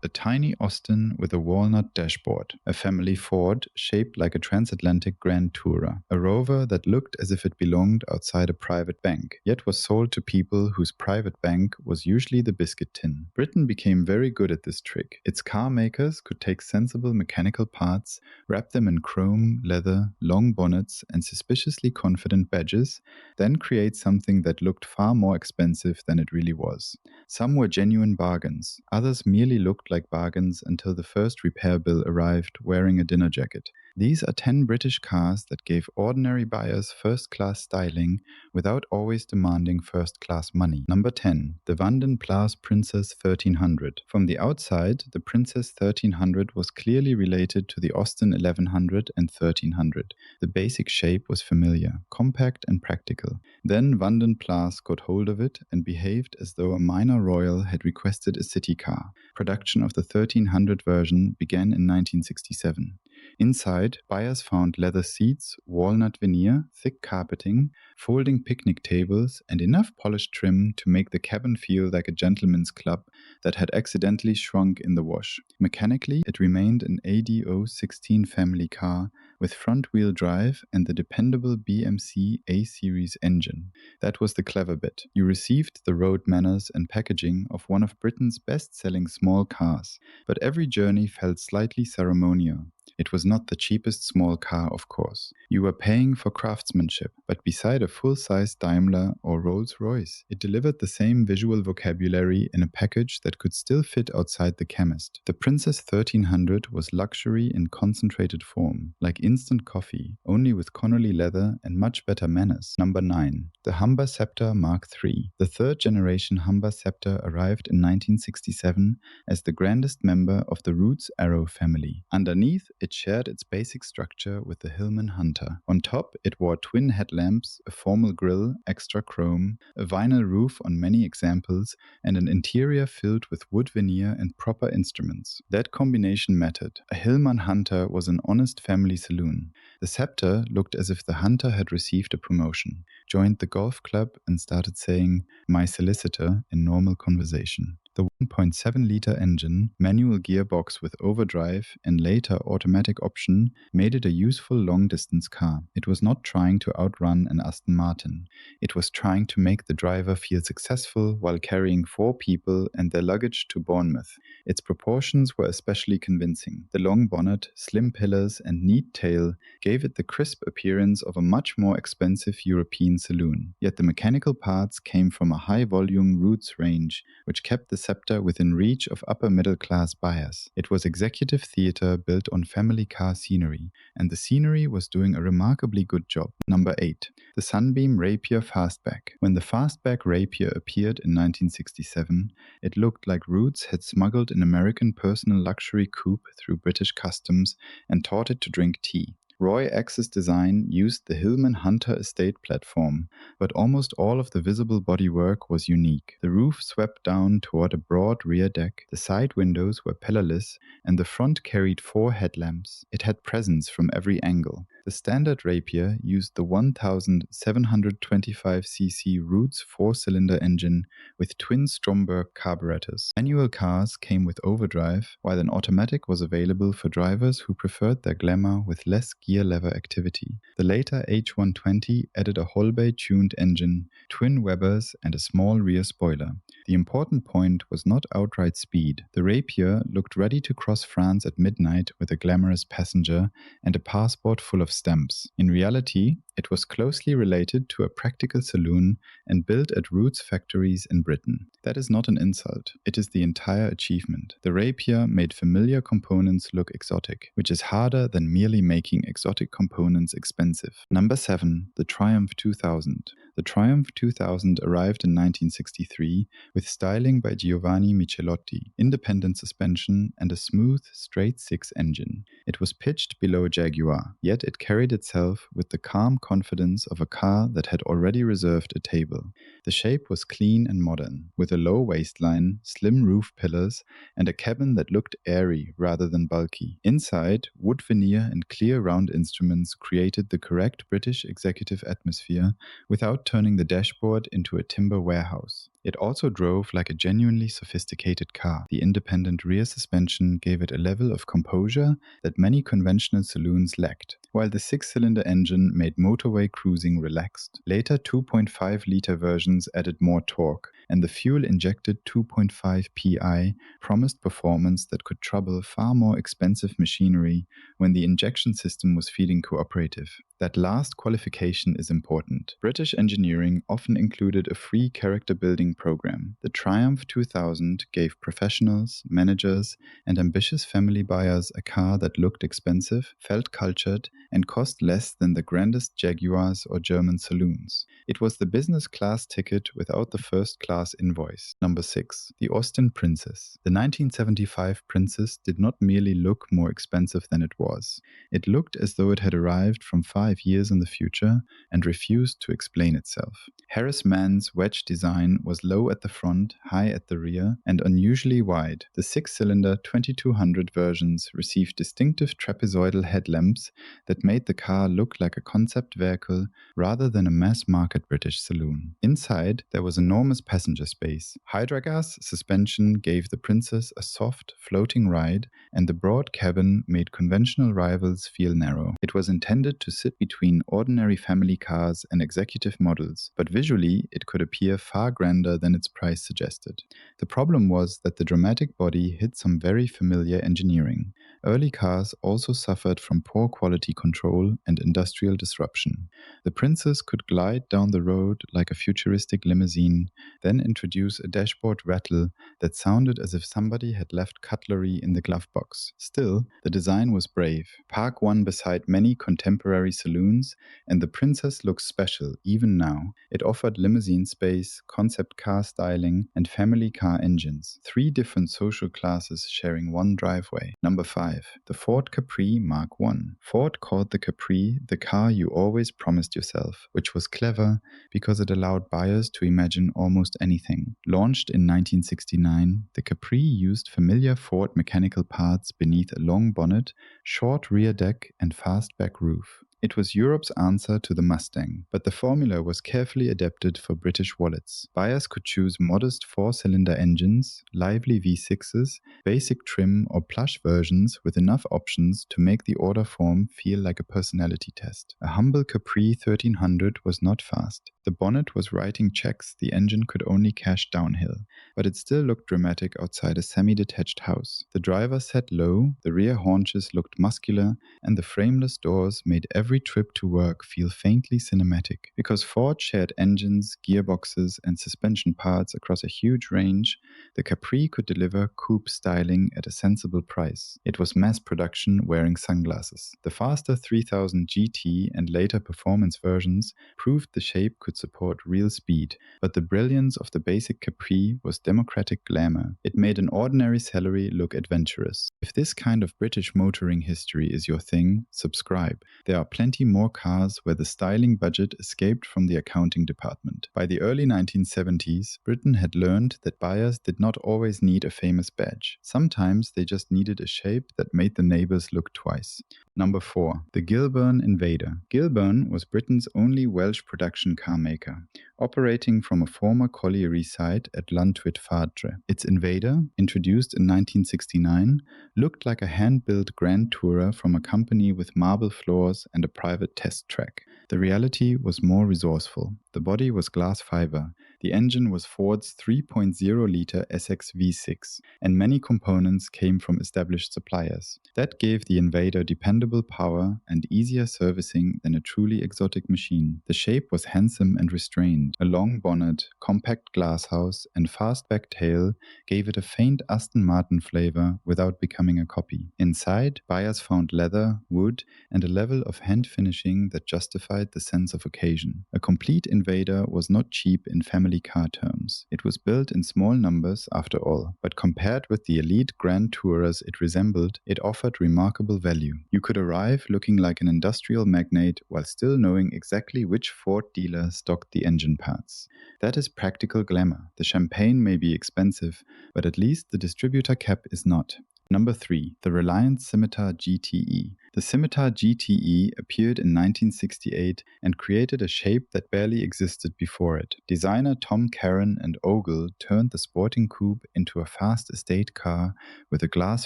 a tiny Austin with a walnut dashboard, a family Ford shaped like a transatlantic Grand Tourer, a Rover that looked as if it belonged outside a private bank, yet was sold to people whose private bank was usually the biscuit tin. Britain became very good at this trick. Its car makers could take sensible mechanical parts, wrap them in chrome, leather, long bonnets, and suspiciously confident badges, then create something that looked far more expensive than it really was. Some were genuine bargains, others merely looked like bargains until the first repair bill arrived wearing a dinner jacket. These are 10 British cars that gave ordinary buyers first-class styling without always demanding first-class money. Number 10. The Vanden Plas Princess 1300. From the outside, the Princess 1300 was clearly related to the Austin 1100 and 1300. The basic shape was familiar, compact and practical. Then Vanden Plas got hold of it and behaved as though a minor royal had requested a city car. Production of the 1300 version began in 1967. Inside, buyers found leather seats, walnut veneer, thick carpeting, folding picnic tables, and enough polished trim to make the cabin feel like a gentleman's club that had accidentally shrunk in the wash. Mechanically, it remained an ADO 16 family car with front-wheel drive and the dependable BMC A-Series engine. That was the clever bit. You received the road manners and packaging of one of Britain's best-selling small cars, but every journey felt slightly ceremonial. It was not the cheapest small car, of course. You were paying for craftsmanship, but beside a full-size Daimler or Rolls-Royce, it delivered the same visual vocabulary in a package that could still fit outside the chemist. The Princess 1300 was luxury in concentrated form, like instant coffee, only with Connolly leather and much better manners. Number 9. The Humber Sceptre Mark III. The third-generation Humber Sceptre arrived in 1967 as the grandest member of the Roots Arrow family. Underneath, it shared its basic structure with the Hillman Hunter. On top, it wore twin headlamps, a formal grille, extra chrome, a vinyl roof on many examples, and an interior filled with wood veneer and proper instruments. That combination mattered. A Hillman Hunter was an honest family saloon. The Sceptre looked as if the Hunter had received a promotion, joined the golf club, and started saying, "My solicitor," in normal conversation. The 1.7-liter engine, manual gearbox with overdrive, and later automatic option made it a useful long-distance car. It was not trying to outrun an Aston Martin. It was trying to make the driver feel successful while carrying 4 people and their luggage to Bournemouth. Its proportions were especially convincing. The long bonnet, slim pillars, and neat tail gave it the crisp appearance of a much more expensive European saloon. Yet the mechanical parts came from a high-volume Roots range, which kept the Sceptre within reach of upper-middle-class buyers. It was executive theatre built on family car scenery, and the scenery was doing a remarkably good job. Number 8. The Sunbeam Rapier Fastback. When the Fastback Rapier appeared in 1967, it looked like Roots had smuggled an American personal luxury coupe through British customs and taught it to drink tea. Roy X's design used the Hillman Hunter estate platform, but almost all of the visible bodywork was unique. The roof swept down toward a broad rear deck, the side windows were pillarless, and the front carried 4 headlamps. It had presence from every angle. The standard Rapier used the 1725cc Roots 4-cylinder engine with twin Stromberg carburetors. Manual cars came with overdrive, while an automatic was available for drivers who preferred their glamour with less gear lever activity. The later H120 added a Holbay-tuned engine, twin Webers, and a small rear spoiler. The important point was not outright speed. The Rapier looked ready to cross France at midnight with a glamorous passenger and a passport full of stamps. In reality, it was closely related to a practical saloon and built at Roots factories in Britain. That is not an insult. It is the entire achievement. The Rapier made familiar components look exotic, which is harder than merely making exotic components expensive. Number 7. The Triumph 2000. The Triumph 2000 arrived in 1963 with styling by Giovanni Michelotti, independent suspension, and a smooth, straight-six engine. It was pitched below a Jaguar, yet it carried itself with the calm confidence of a car that had already reserved a table. The shape was clean and modern, with a low waistline, slim roof pillars, and a cabin that looked airy rather than bulky. Inside, wood veneer and clear round instruments created the correct British executive atmosphere without turning the dashboard into a timber warehouse. It also drove like a genuinely sophisticated car. The independent rear suspension gave it a level of composure that many conventional saloons lacked, while the 6-cylinder engine made motorway cruising relaxed. Later 2.5-liter versions added more torque, and the fuel-injected 2.5 PI promised performance that could trouble far more expensive machinery when the injection system was feeling cooperative. That last qualification is important. British engineering often included a free character-building program. The Triumph 2000 gave professionals, managers, and ambitious family buyers a car that looked expensive, felt cultured, and cost less than the grandest Jaguars or German saloons. It was the business class ticket without the first class invoice. Number 6. The Austin Princess. The 1975 Princess did not merely look more expensive than it was. It looked as though it had arrived from 5 years in the future and refused to explain itself. Harris Mann's wedge design was low at the front, high at the rear, and unusually wide. The 6-cylinder 2200 versions received distinctive trapezoidal headlamps that made the car look like a concept vehicle rather than a mass-market British saloon. Inside, there was enormous passenger space. Hydragas suspension gave the Princess a soft, floating ride, and the broad cabin made conventional rivals feel narrow. It was intended to sit between ordinary family cars and executive models, but visually it could appear far grander than its price suggested. The problem was that the dramatic body hid some very familiar engineering. Early cars also suffered from poor quality control and industrial disruption. The Princess could glide down the road like a futuristic limousine, then introduce a dashboard rattle that sounded as if somebody had left cutlery in the glove box. Still, the design was brave. Park one beside many contemporary saloons, and the Princess looks special even now. It offered limousine space, concept car styling, and family car engines. 3 different social classes sharing one driveway. Number 5. The Ford Capri Mark I. Ford called the Capri the car you always promised yourself, which was clever because it allowed buyers to imagine almost anything. Launched in 1969, the Capri used familiar Ford mechanical parts beneath a long bonnet, short rear deck, and fastback roof. It was Europe's answer to the Mustang, but the formula was carefully adapted for British wallets. Buyers could choose modest 4-cylinder engines, lively V6s, basic trim or plush versions with enough options to make the order form feel like a personality test. A humble Capri 1300 was not fast. The bonnet was writing checks the engine could only cash downhill, but it still looked dramatic outside a semi-detached house. The driver sat low, the rear haunches looked muscular, and the frameless doors made every trip to work feel faintly cinematic. Because Ford shared engines, gearboxes, and suspension parts across a huge range, the Capri could deliver coupe styling at a sensible price. It was mass production wearing sunglasses. The faster 3000 GT and later performance versions proved the shape could support real speed, but the brilliance of the basic Capri was democratic glamour. It made an ordinary salary look adventurous. If this kind of British motoring history is your thing, subscribe. There are plenty more cars where the styling budget escaped from the accounting department. By the early 1970s, Britain had learned that buyers did not always need a famous badge. Sometimes they just needed a shape that made the neighbors look twice. Number 4. The Gilbern Invader. Gilbern was Britain's only Welsh production car maker, operating from a former colliery site at Llantwit Fadre. Its Invader, introduced in 1969, looked like a hand-built Grand Tourer from a company with marble floors and a private test track. The reality was more resourceful. The body was glass fiber. The engine was Ford's 3.0-liter SX V6, and many components came from established suppliers. That gave the Invader dependable power and easier servicing than a truly exotic machine. The shape was handsome and restrained. A long bonnet, compact glasshouse, and fastback tail gave it a faint Aston Martin flavor without becoming a copy. Inside, buyers found leather, wood, and a level of hand finishing that justified the sense of occasion. A complete Invader was not cheap in family car terms. It was built in small numbers after all, but compared with the elite Grand Tourers it resembled, it offered remarkable value. You could arrive looking like an industrial magnate while still knowing exactly which Ford dealer stocked the engine parts. That is practical glamour. The champagne may be expensive, but at least the distributor cap is not. Number 3. The Reliant Scimitar GTE. The Scimitar GTE appeared in 1968 and created a shape that barely existed before it. Designer Tom Caron and Ogle turned the sporting coupe into a fast estate car with a glass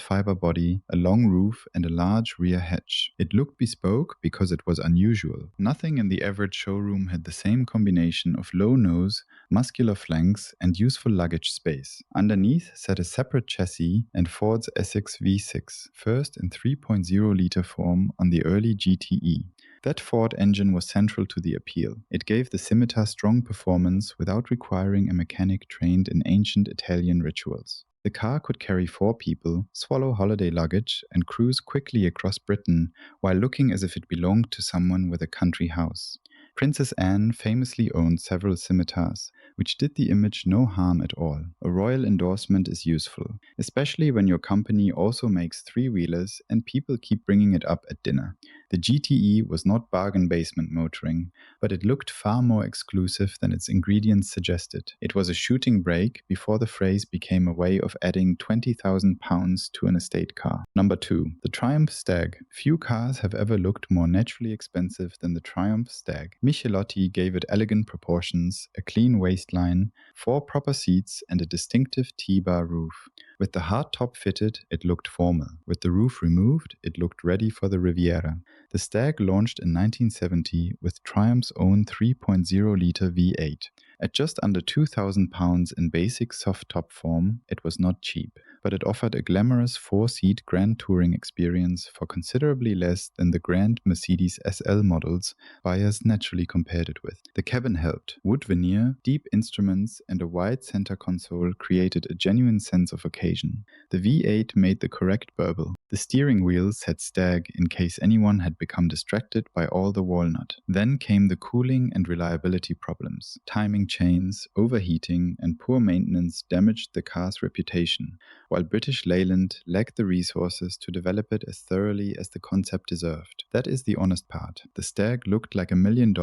fiber body, a long roof, and a large rear hatch. It looked bespoke because it was unusual. Nothing in the average showroom had the same combination of low nose, muscular flanks, and useful luggage space. Underneath sat a separate chassis and Ford's Essex V6, first in 3.0-liter form on the early GTE. That Ford engine was central to the appeal. It gave the Scimitar strong performance without requiring a mechanic trained in ancient Italian rituals. The car could carry 4 people, swallow holiday luggage, and cruise quickly across Britain while looking as if it belonged to someone with a country house. Princess Anne famously owned several scimitars, which did the image no harm at all. A royal endorsement is useful, especially when your company also makes 3-wheelers and people keep bringing it up at dinner. The GTE was not bargain basement motoring, but it looked far more exclusive than its ingredients suggested. It was a shooting brake before the phrase became a way of adding £20,000 to an estate car. Number 2. The Triumph Stag. Few cars have ever looked more naturally expensive than the Triumph Stag. Michelotti gave it elegant proportions, a clean waistline, 4 proper seats, and a distinctive T-bar roof. With the hardtop fitted, it looked formal. With the roof removed, it looked ready for the Riviera. The Stag launched in 1970 with Triumph's own 3.0-liter V8. At just under £2,000 in basic soft-top form, it was not cheap, but it offered a glamorous 4-seat Grand Touring experience for considerably less than the Grand Mercedes SL models buyers naturally compared it with. The cabin helped. Wood veneer, deep instruments, and a wide center console created a genuine sense of occasion. The V8 made the correct burble. The steering wheel said Stag in case anyone had become distracted by all the walnut. Then came the cooling and reliability problems. Timing chains, overheating, and poor maintenance damaged the car's reputation, while British Leyland lacked the resources to develop it as thoroughly as the concept deserved. That is the honest part. The Stag looked like $1 million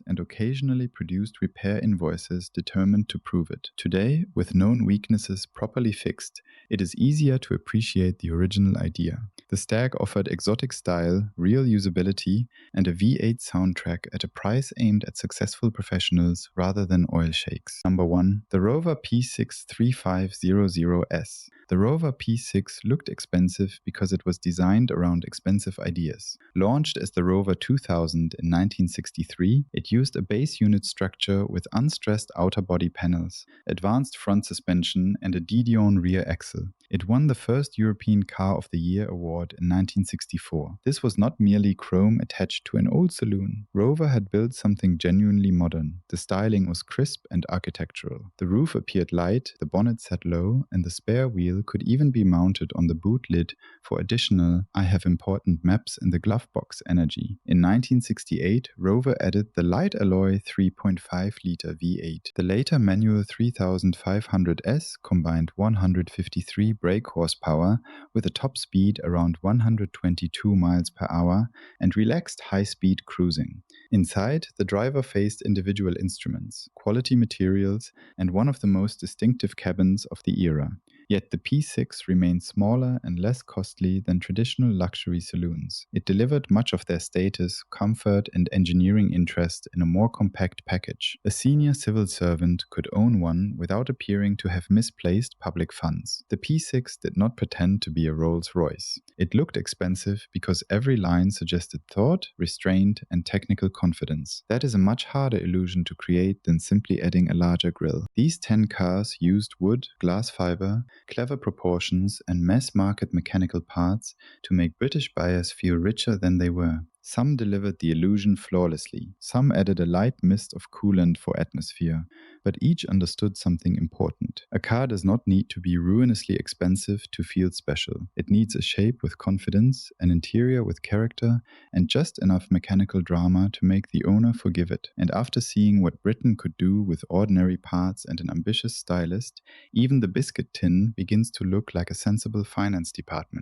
and occasionally produced repair invoices determined to prove it. Today, with known weaknesses properly fixed, it is easier to appreciate the original idea. The Stag offered exotic style, real usability, and a V8 soundtrack at a price aimed at successful professionals rather than oil sheiks. Number 1. The Rover P6 3500S. The Rover P6 looked expensive because it was designed around expensive ideas. Launched as the Rover 2000 in 1963, it used a base unit structure with unstressed outer body panels, advanced front suspension, and a Didion rear axle. It won the first European Car of the Year award in 1964. This was not merely chrome attached to an old saloon. Rover had built something genuinely modern. The styling was crisp and architectural. The roof appeared light, the bonnet sat low, and the spare wheel could even be mounted on the boot lid for additional "I have important maps in the glove box" energy. In 1968, Rover added the light alloy 3.5-liter V8. The later manual 3500S combined 153 brake horsepower with a top speed around 122 miles per hour and relaxed high-speed cruising. Inside, the driver faced individual instruments, quality materials, and one of the most distinctive cabins of the era. Yet the P6 remained smaller and less costly than traditional luxury saloons. It delivered much of their status, comfort, and engineering interest in a more compact package. A senior civil servant could own one without appearing to have misplaced public funds. The P6 did not pretend to be a Rolls-Royce. It looked expensive because every line suggested thought, restraint, and technical confidence. That is a much harder illusion to create than simply adding a larger grille. These 10 cars used wood, glass fiber, clever proportions, and mass-market mechanical parts to make British buyers feel richer than they were. Some delivered the illusion flawlessly. Some added a light mist of coolant for atmosphere, but each understood something important. A car does not need to be ruinously expensive to feel special. It needs a shape with confidence, an interior with character, and just enough mechanical drama to make the owner forgive it. And after seeing what Britain could do with ordinary parts and an ambitious stylist, even the biscuit tin begins to look like a sensible finance department.